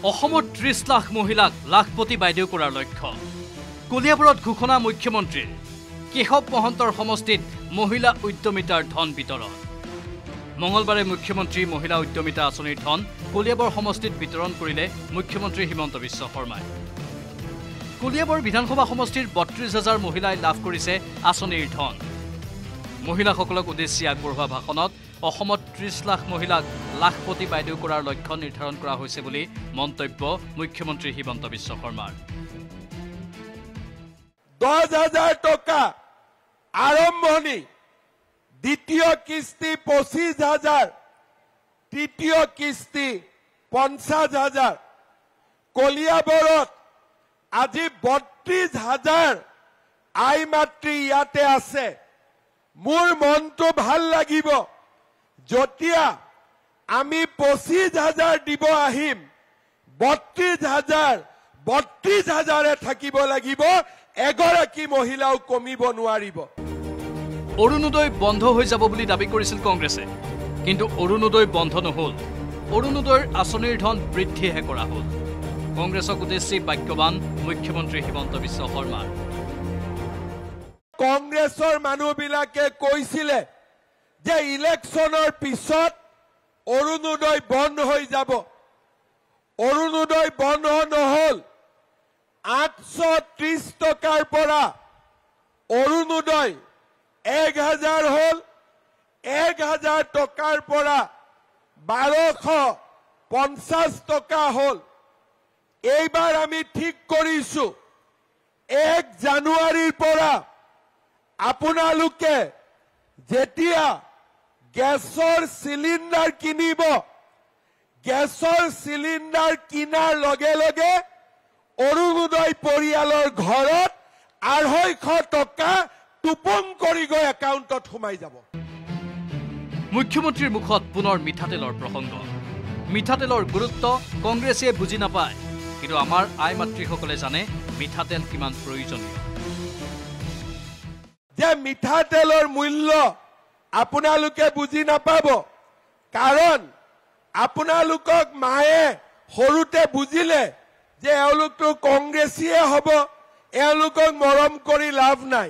অসমত 30 লাখ মহিলাক লাখপতি বাইদেউ কৰাৰ লক্ষ্য কলিয়াবৰত ঘোষণা মুখ্যমন্ত্ৰীৰ কেশৱ মহন্তৰ সমষ্টিত মহিলা উদ্যমিতাৰ ধন বিতৰণ মঙ্গলবাৰে মুখ্যমন্ত্ৰী মহিলা উদ্যমিতা আঁচনিৰ ধন কলিয়াবৰ সমষ্টিত বিতৰণ কৰিলে মুখ্যমন্ত্ৰী হিমন্ত বিশ্ব শৰ্মাই কলিয়াবৰ বিধানসভা সমষ্টিৰ ৩২,০০০ মহিলাই লাভ কৰিছে আঁচনিৰ ধন মহিলাসকলক উদ্দেশ্যি আগবঢ়োৱা ভাষণত অসমত 30 লাখ মহিলাক লাখপতি বাইদেউ কৰাৰ লক্ষ্য নিৰ্ধাৰণ কৰা হৈছে বুলি মন্তব্য মুখ্যমন্ত্ৰী হিমন্ত বিশ্ব শৰ্মাৰ 10,000 টকা আৰম্ভণি দ্বিতীয় কিস্তি 25,000 তৃতীয় কিস্তি 50,000 কলিয়াবৰত আজি 32,000 আই মাতৃ ইয়াতে আছে মোৰ মনটো ভাল লাগিব যেতিয়া আমি 25,000 দিব আহিম 32,000 থাকিব লাগিব এগৰাকী মহিলাও কমিব নোৱাৰিব অৰুণোদয় বন্ধ হৈ যাব বুলি দাবী কৰিছিল কংগ্ৰেছে কিন্তু অৰুণোদয় বন্ধ নহল অৰুণোদয়ৰ আঁচনিৰ ধন বৃদ্ধিহে কৰা হ'ল কংগ্ৰেছক উদ্দেশ্যি বাক্যবান মুখ্যমন্ত্ৰী হিমন্ত বিশ্ব শৰ্মা কংগ্ৰেছৰ মানুহবিলাকে কৈছিলে যে ইলেকশ্যনৰ পিছত অৰুণোদয় বন্ধ হৈ যাব অৰুণোদয় বন্ধ নহল 830 টকাৰ পৰা অৰুণোদয় 1,000 হল 1,000 টকাৰ পৰা 1,250 টকা হল এইবাৰ আমি ঠিক কৰিছো 1 জানুৱাৰীৰ পৰা আপোনালোকে যেতিয়া গেছৰ চিলিণ্ডাৰ কিনিব গেছৰ চিলিণ্ডাৰ কিনাৰ লগে লগে অৰুণোদয় পৰিয়ালৰ ঘৰত 250 টকা টুপং কৰি গৈ একাউণ্টত সোমাই যাব মুখ্যমন্ত্ৰীৰ মুখত পুনৰ মিঠাতেলৰ প্ৰসংগ মিঠাতেলৰ গুৰুত্ব কংগ্ৰেছে বুজি নাপায় কিন্তু আমাৰ আই মাতৃসকলে জানে মিঠাতেল কিমান প্ৰয়োজনীয় যে মিঠাতেলৰ মূল্য আপোনালোকে বুজি নাপাব কাৰণ আপোনালোকক মায়ে সৰুতে বুজিলে যে এওঁলোকটো কংগ্ৰেছীয়ে হ'ব এওঁলোকক মৰম কৰি লাভ নাই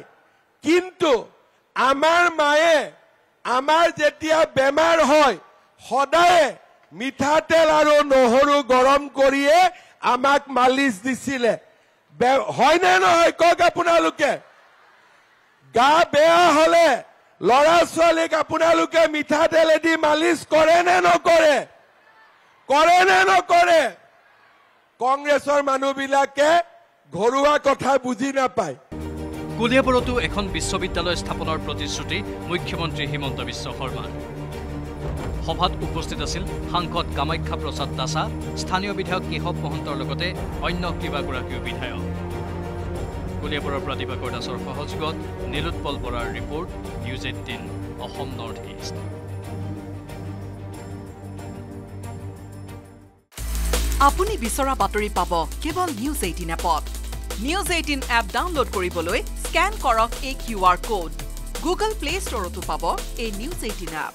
কিন্তু আমাৰ মায়ে আমাৰ যেতিয়া বেমাৰ হয় সদায় মিঠাতেল আৰু নহৰু গৰম কৰিয়ে আমাক মালিচ দিছিলে হয় নে নহয় কওক আপোনালোকে গা বেয়া হলে লৰা ছোৱালীক আপোনালোকে মিঠাতেলেদি মালিচ কৰে নে নকৰে কংগ্ৰেছৰ মানুহবিলাকে ঘৰুৱা কথা বুজি নাপায় কলিয়াবৰতো এখন বিশ্ববিদ্যালয় স্থাপনৰ প্ৰতিশ্ৰুতি মুখ্যমন্ত্ৰী হিমন্ত বিশ্ব শৰ্মাৰ সভাত উপস্থিত আছিল সাংসদ কামাখ্যা প্ৰসাদ দাসা স্থানীয় বিধায়ক কেশৱ মহন্তৰ লগতে অন্য কেইবাগৰাকীও বিধায়ক কলিয়াবৰৰ পৰা দিবাকৰ দাসৰ সহযোগত নীলোৎপল বৰাৰ report news 18 Assam north east আপুনি বিচৰা বাতৰি পাব কেৱল নিউজ 18 এপত নিউজ 18 এপ ডাউনলোড কৰিবলৈ স্ক্যান কৰক এই QR কোড গুগল প্লে ষ্টৰতো পাব এই নিউজ 18 এপ